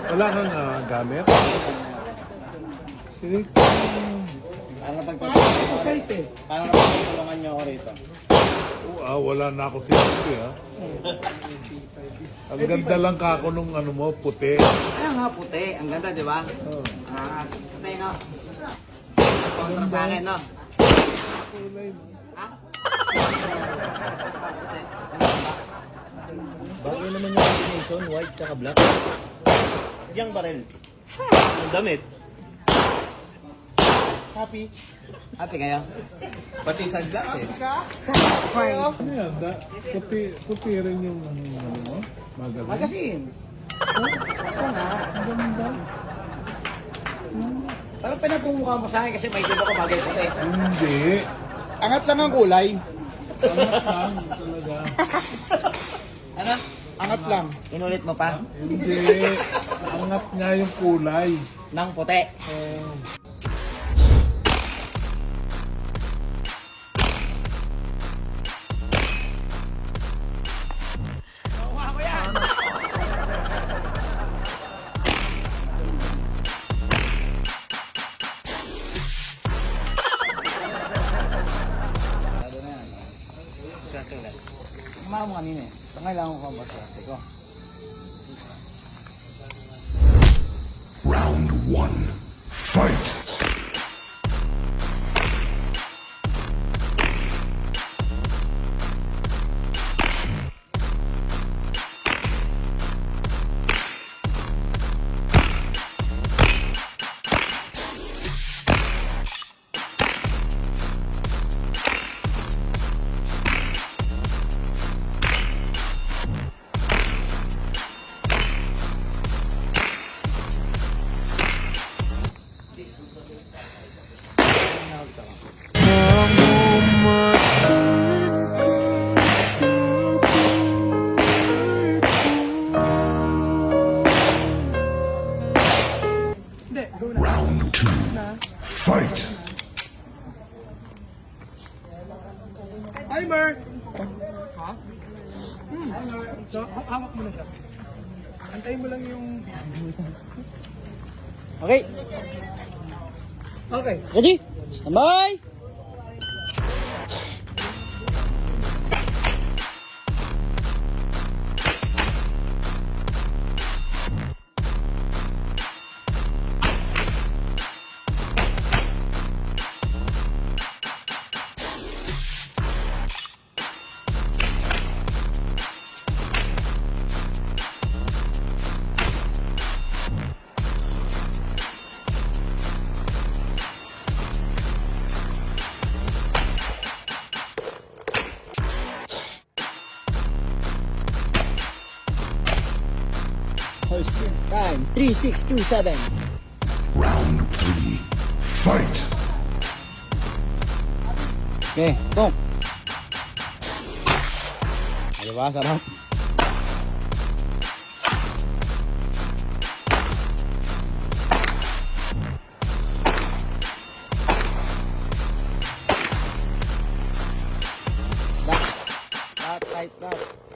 Wala kang gamit? Sige. Paano napagtulungan niyo ako rito? Wala na ako sinabi Ang ganda lang kako nung ano mo, puti. Ano nga puti? Ang ganda, di ba? Oh. Puti, no? Kontra sa akin, no? Ha? Puti. Bagay naman yung combination, white tsaka black. Yang baril. Yung damit. Happy? Happy kayo? Pati sunglasses. Ano yan? Puti rin yung ano mo? Magaling. Magasin. Ito nga. Ang ganda. Parang pinagmumukha mo sa akin kasi may iba ko bagay puti. Hindi. Angat lang ang kulay. Angat lang talaga. Ano? Angat lang. Inulit mo pa? Hindi. Angat nga yung kulay. Nang puti. Kumain mo kanina eh. Pangailangan ko ba sa ate ko? Round 1. Fight! Round 2. Fight! Hi, Mer! Ha? So, hawak mo na siya. Antayin mo lang yung... Okay. Okay. Ready? Standby! Time, 3, 6, 2, 7. Round 3. Fight! Okay, go. Diba, sarap. That, tight, that.